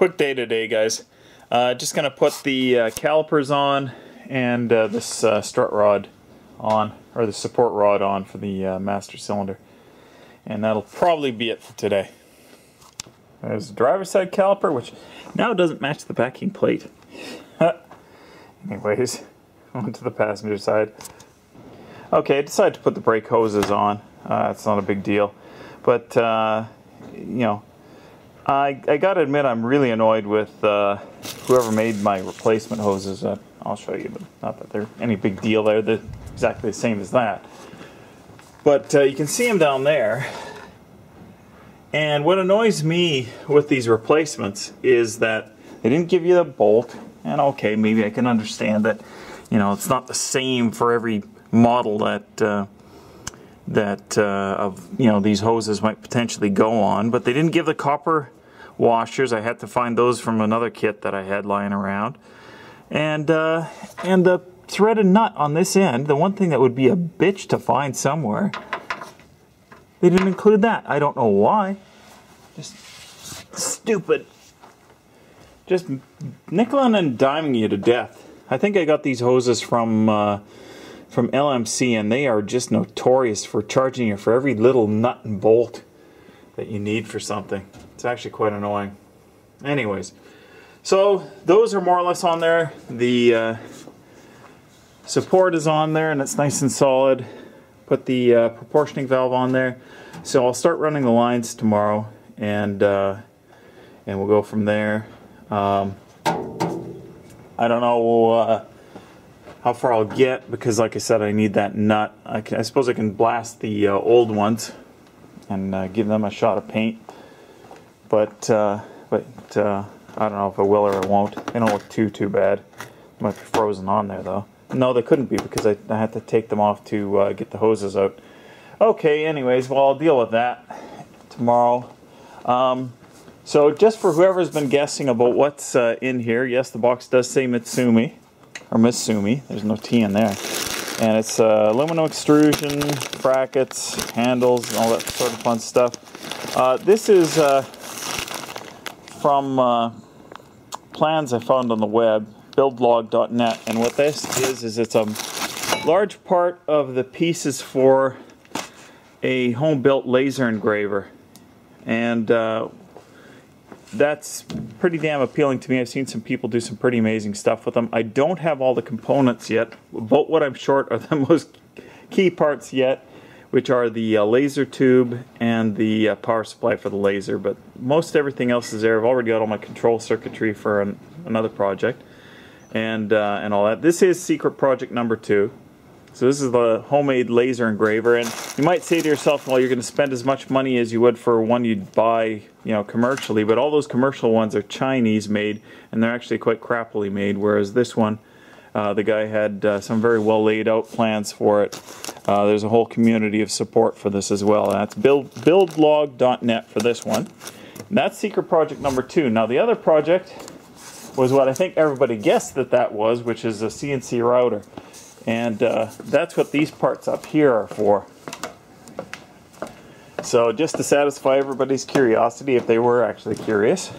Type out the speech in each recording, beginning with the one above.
quick day today, guys. Just gonna put the calipers on and this strut rod on, or the support rod on for the master cylinder, and that'll probably be it for today. There's the driver's side caliper, which now doesn't match the backing plate. Anyways, on to the passenger side. Okay, I decided to put the brake hoses on. It's not a big deal, but you know, I gotta admit I'm really annoyed with whoever made my replacement hoses. I'll show you, but not that they're any big deal there. They're exactly the same as that. But you can see them down there. And what annoys me with these replacements is that they didn't give you the bolt. And okay, maybe I can understand that, you know, it's not the same for every model that of, you know, these hoses might potentially go on, but they didn't give the copper washers. I had to find those from another kit that I had lying around, and the threaded nut on this end, the one thing that would be a bitch to find somewhere, they didn't include that. I don't know why. Just stupid. Just nickeling and diming you to death. I think I got these hoses from LMC, and they are just notorious for charging you for every little nut and bolt that you need for something. It's actually quite annoying. Anyways, so those are more or less on there. The support is on there, and it's nice and solid. Put the proportioning valve on there. So I'll start running the lines tomorrow, and we'll go from there. I don't know how far I'll get, because like I said, I need that nut. I suppose I can blast the old ones and give them a shot of paint, but I don't know if I will or I won't. They don't look too bad. They might be frozen on there though. No, they couldn't be, because I had to take them off to get the hoses out. Okay, anyways, well, I'll deal with that tomorrow. So just for whoever's been guessing about what's in here, yes, the box does say Mitsumi. Or Mitsumi, there's no T in there. And it's aluminum extrusion, brackets, handles, and all that sort of fun stuff. This is from plans I found on the web, buildlog.net, and what this is it's a large part of the pieces for a home-built laser engraver. And that's pretty damn appealing to me. I've seen some people do some pretty amazing stuff with them. I don't have all the components yet. About what I'm short are the most key parts yet, which are the laser tube and the power supply for the laser. But most everything else is there. I've already got all my control circuitry for another project, and all that. This is secret project number 2. So this is the homemade laser engraver, and you might say to yourself, well, you're going to spend as much money as you would for one you'd buy, you know, commercially, but all those commercial ones are Chinese made, and they're actually quite crappily made, whereas this one, the guy had some very well laid out plans for it. There's a whole community of support for this as well. That's buildlog.net for this one. And that's secret project number 2. Now the other project was what I think everybody guessed that was, which is a CNC router. And that's what these parts up here are for. So just to satisfy everybody's curiosity, if they were actually curious.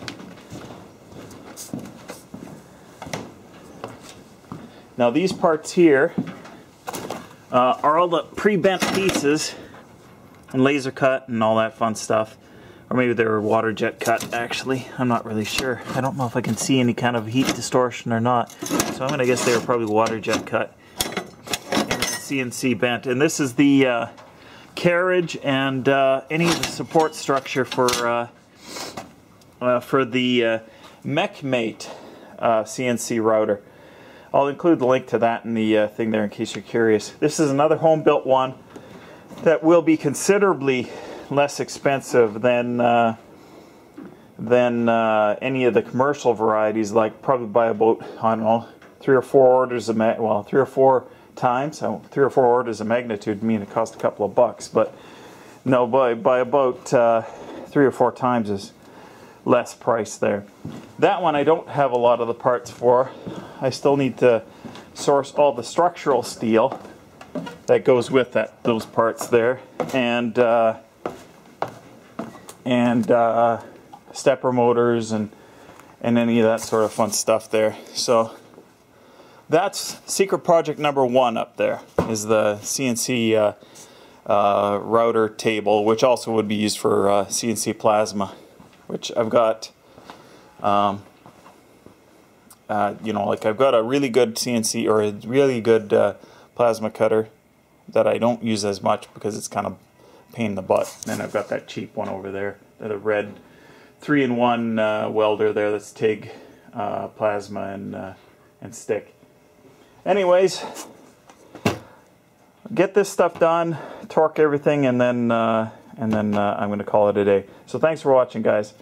Now these parts here are all the pre-bent pieces and laser cut and all that fun stuff. Or maybe they were water jet cut, actually. I'm not really sure. I don't know if I can see any kind of heat distortion or not. So I'm going to guess they were probably water jet cut. CNC bent, and this is the carriage and any of the support structure for the MechMate CNC router. I'll include the link to that in the thing there in case you're curious. This is another home-built one that will be considerably less expensive than any of the commercial varieties, like probably by about, I don't know, 3 or 4 orders of 3 or 4 times. So 3 or 4 orders of magnitude mean it cost a couple of bucks, but no, by about 3 or 4 times is less price there. That one I don't have a lot of the parts for. I still need to source all the structural steel that goes with those parts there, and stepper motors and and any of that sort of fun stuff there. So that's secret project number 1 up there, is the CNC router table, which also would be used for CNC plasma, which I've got, you know, like I've got a really good CNC, or a really good plasma cutter that I don't use as much because it's kind of a pain in the butt. And I've got that cheap one over there, the red 3-in-1 welder there, that's TIG, plasma, and stick. Anyways, get this stuff done, torque everything, and then I'm going to call it a day. So thanks for watching, guys.